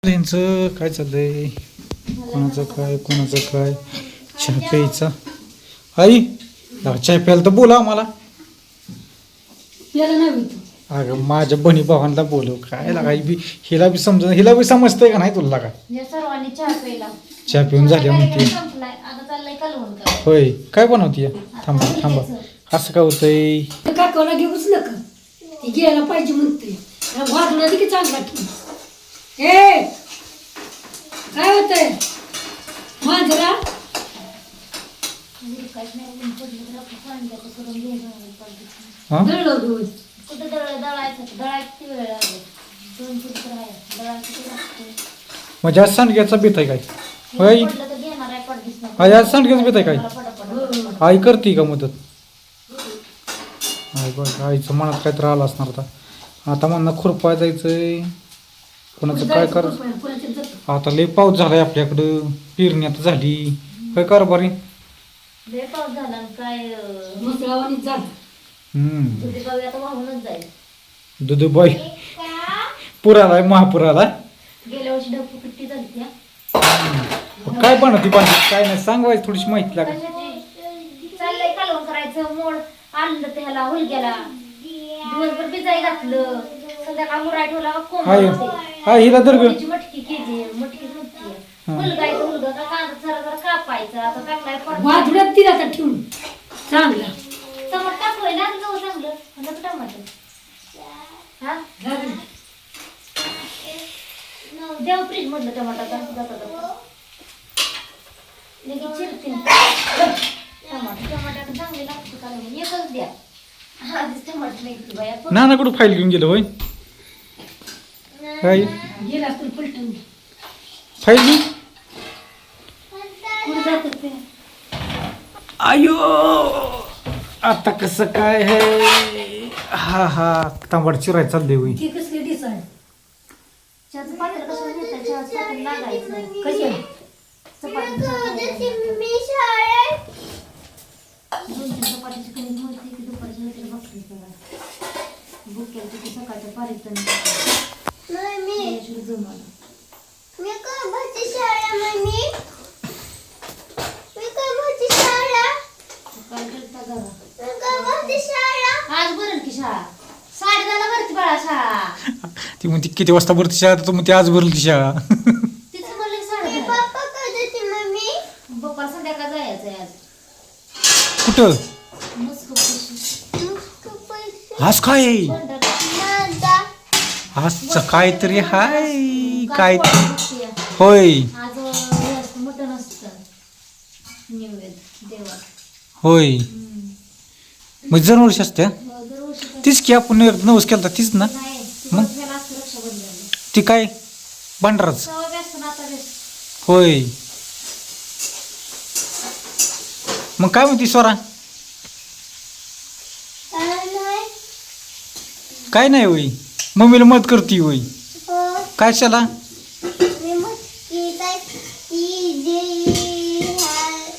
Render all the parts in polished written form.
त्यांचं काय चाललंय, कोणाचं काय चहा प्यायचा. आई चहा प्यायला तर बोला आम्हाला. अगं माझ्या बहिणी भावांना बोलव. काय लागा हिला बी समज, हिला बी समजतंय का नाही तुला लागा. चहा पिऊन झाल्या म्हणते. होय काय बनवते. थांबा थांबा असं काय होतंय. काकाला घेऊच नका, ती घ्यायला पाहिजे म्हणते. वाजणार की चांगला ए काय होतंय मांजरा. म्हणजे आज सांडग्याचा बेत आहे काय. होय आज सांडग्याचा बेत आहे काय. आई करते का मदत. आई बघ आईचं मनात काय तर आलं असणार. आता म्हणणं खुरपाय जायचंय. कोणाचं काय कर. आता लय पाऊस झालाय आपल्याकडं. पेरणी आता झाली. काय कारभारी दुधबाई पूर आलाय, महापूर आलाय. काय बनवती पाहिजे काय नाही सांगवायचं. थोडीशी माहिती लागेल. चाललंय कालवण करायचं. मोड आणलं त्याला हुलग्याला दिवसभर भिजाई घातलं. संध्याकाळ मुराय ठेवला. हिला दर मटकी केली. मटकी हुलगायचं. हुलगा का कांदा जरा जरा कापायचा. आता टाकलाय वाजण्यात तिला आता ठेवून चांगला टमाटर टाकलोय ना चांगलं. टमाटर हा देव फ्रीज मधलं टमाटर लगेच चिरते. टमाटर चांगले लागतं का एकच द्या. आधीच टमाटर नाही बाया. ना कुठं फाईल घेऊन गेलं होय. काय गेला तर पलटून फाईल घेऊन. आयो आता कसं काय है. हा हा तांबड चिराय चालले होई. ती कसं दिसाय चहाचं पातेलं कसं घेतात. चहाचं पातेलं लागायचं नाही. कशी दोन-तीन चपातीची कणिक मळते की दुपारच्या नंतर भाकरी करा. भुक्याला किती सकाळच्या पारीत आज भरेल की शाळा. 10:30 भरती बाळा शाळा. ती म्हणते किती वाजता भरती शाळा. तर म्हणते आज भरल की शाळा. तिचं म्हणलं 10:30. पप्पा संध्याकाळ जायचंय आज. कुठं आज काय आज काहीतरी हाय काय होय. आज मटण असतं नैवेद्य देवा. होय मग दरवर्षी असत्या दरवर्षी तीच की आपण नवस केला तीच ना. नाही मग रक्षाबंधन ती काय भांडाराच सवय व्यस्त ना आता व्यस्त. होय. मग काय म्हणती स्वरा. काय नाही होई. मम्मीला मदत करती होई. काय चला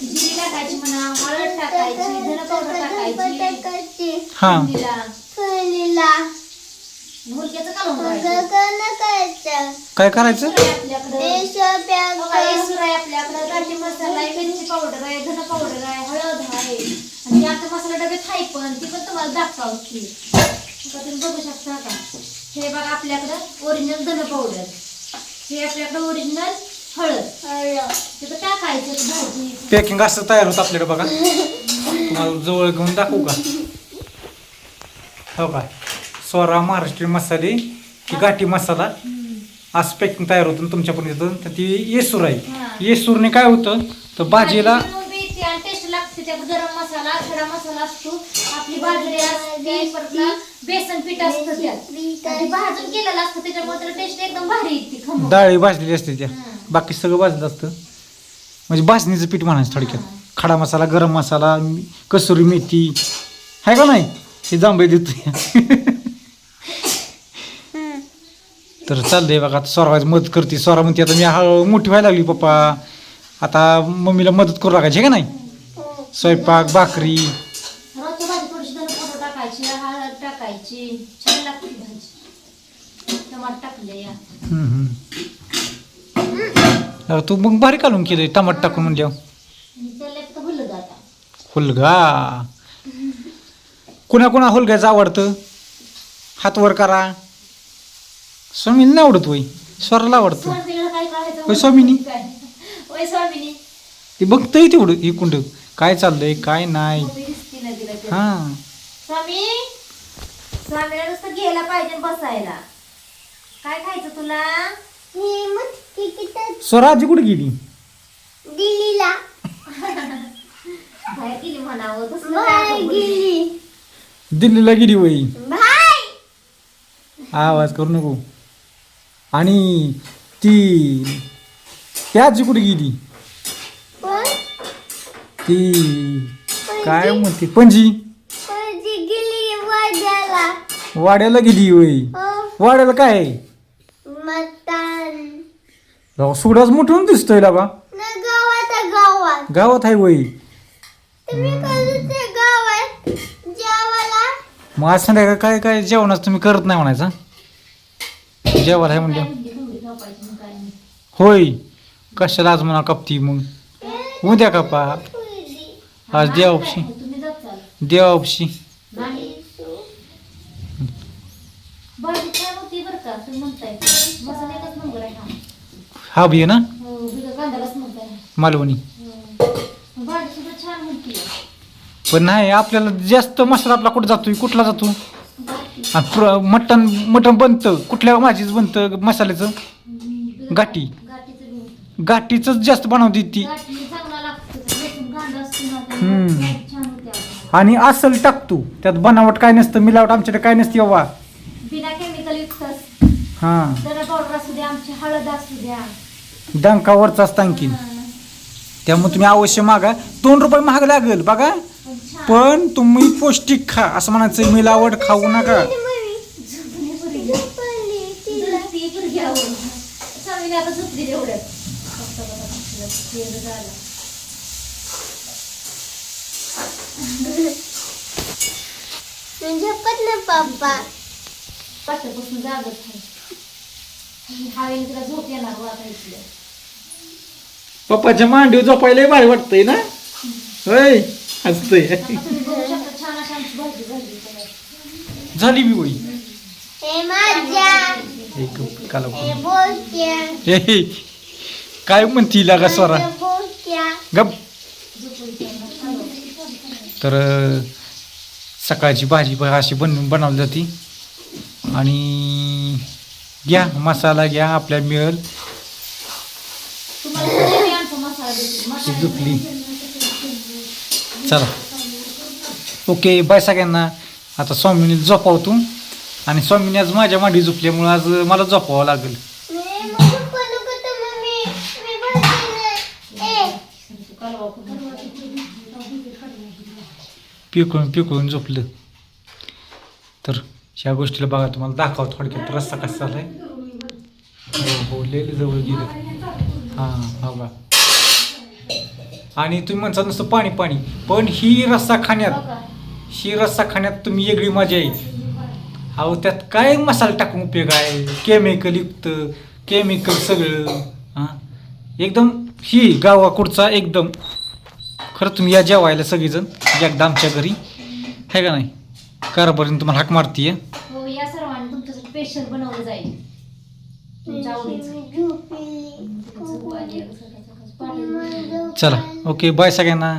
जिरी टाकायची म्हणा. हळद टाकायची. धन पावडर टाकायची. हा मुलग्याचं कालवण करायचं. काय करायचं. आपल्याकडं गाठी मसाला आहे. मिरची पावडर आहे. धन पावडर आहे. हळद आहे. आणि आता मसाला डब्यात आहे पण ती पण तुम्हाला दाखवते. तुम्ही बघू शकता का. हे बघा आपल्याकडं ओरिजिनल धन पावडर. हे आपल्याकडं ओरिजिनल हळद. तिथं टाकायचं भाजी. पॅकिंग असं तयार होतं आपल्याकडे बघा. तुम्हाला जवळ घेऊन दाखवू का. हो का स्वरा महाराष्ट्रीयन मसाले की गाठी मसाला असं पॅकिंग तयार होतं तुमच्यापर्यंत. तर ती येसूर आहे. येसूरने काय होतं तर भाजीला टेस्ट लागते. त्यात गरम मसाला खडा मसाला असतो. आपली बाजरी असते. परत बेसन पीठ असतं. त्यात भाजून केलेलं असतं. त्याच्यामुळे टेस्ट एकदम भारी येते. डाळी भाजलेली असते त्या. बाकी सगळं भाजलं असतं. म्हणजे भाजणीचं पीठ म्हणायचं थोडक्यात. खडा मसाला गरम मसाला कसुरी मेथी आहे का नाही. हे जांभळे देतो. तर चाललंय बघा. आता स्वरावायची मदत करते. स्वरा म्हणते आता मी मोठी व्हायला लागली पप्पा. आता मम्मीला मदत करू लागायची का नाही. स्वयंपाक भाकरी रोजच्या भाजी थोडीशी धन पावडर टाकायची. हळद टाकायची. छान लागते भाजी. टमाटर टाकले या. तू मग भारी कालून केलंय टमाट टाकून म्हणल्यावर. त्याला तर भुललं जाता. हुलगा कुणा हुलग्याचं आवडतं हात वर करा. स्वामीनी नाही आवडत वय स्वराला आवडतं. स्वामीला काय करायचं? होय स्वामिनी. काय? होय स्वामिनी. ते बघतंय तेवढं इकुंड काय चाललंय काय नाही. मम्मी दिसती नाही तिला ते. हा स्वामी स्वामीला नुसतं घ्यायला पाहिजे आणि बसायला. काय खायचं तुला? स्वरा आजी कुठे गेली? दिल्लीला बाहेर गेली म्हणावं. तसलं काय गेली? दिल्लीला गेली वय. आवाज करू नको. आणि ती आजी कुठे गेली? ती काय म्हणते पणजी वाड्याला गेली वय. वाड्याला काय सुडाच मोठून दिसतोय लागा. गावात आहे वय. मग आज संध्याकाळ काय काय जेवणाच तुम्ही करत नाही म्हणायचं. जेवायला आहे म्हणजे होय. कशाला आज म्हणा कापती मग उद्या कापा. आज देवापशी तुम्ही जात चाल. देवापशी नाही भाजी छान होती बरं का. तुम्ही म्हणताय मसाला एकच नंबर आहे. हा बी आहे ना बिगर कांद्यालाच म्हणताय. मालवणी. भाजी सुद्धा छान होती. पण नाही आपल्याला जास्त मसाला आपला कुठं जातोय कुठला जातो. आणि मटण बनतं कुठल्या भाजीच बनतं मसाल्याचं गाठी गाठीचं गाठीच जास्त बनवते ती. गाठी चांगला लागतो. लसूण कांदा असतो ना हम्म. त्यामुळे छान होते आपण. आणि असल टाकतो त्यात बनावट काय नसतं मिलावट आमच्याकडे काय नसते बाबा. बिना केमिकल युक्त हां धना पावडर असू द्या आमची हळद असू द्या. डंकावरचा असतं आणखीन. त्यामुळे तुम्ही अवश्य मागा. 2 रुपये महाग लागेल बघा पण छान. पण तुम्ही पौष्टिक खा असं म्हणायचं. मिलावट खाऊ नका. झोपली पण घ्यावं. स्वामीने आता झोपली एवढ्यात. झोपत ना पप्पा. पाठ्यापासून जागत नाही. हवेने तिला झोप येणार वाटायची. पप्पाच्या मांडीवर झोपायला भारी वाटतंय ना. होय हसतंय. तुम्ही बघू शकता छान अशी आमची भाजी झाली. झाली बी वही हे माझ्या एक काला हे बोलत्या हे काय म्हणती लागा स्वरा बोलत्या. गप. तर सकाळची भाजी अशी बनवली जाते. आणि घ्या मसाला घ्या आपल्या मिळेल. तुम्हाला सगळे आमचा मसाला देते. मसाला झोपली. चला ओके बाय सगळ्यांना. आता स्वामीने झोपावतो. आणि स्वामीने आज माझ्या मांडी झोपल्यामुळे आज मला झोपावं लागेल. पिकळून झोपलं. तर ह्या गोष्टीला बघा तुम्हाला दाखवा थोडक्यात रस्ता कसा झालाय. हो लेले जवळ गेलं. हां बघा. आणि तुम्ही म्हणता नुसतं पाणी पाणी पण ही रस्सा खाण्यात तुम्ही वेगळी मजा येईल. अहो त्यात काय मसाला टाकून उपयोग आहे. केमिकल युक्त केमिकल सगळं. हां एकदम ही गावाकडचा एकदम. खरं तुम्ही या जेवायला सगळीजण एकदा आमच्या घरी आहे का नाही. कारभारीने तुम्हाला हाक मारतीये. हो या सर्वांनी तुमचं स्पेशल बनवलं जाईल. तुमच्या आवडीचं. चला ओके बाय सगळ्यांना.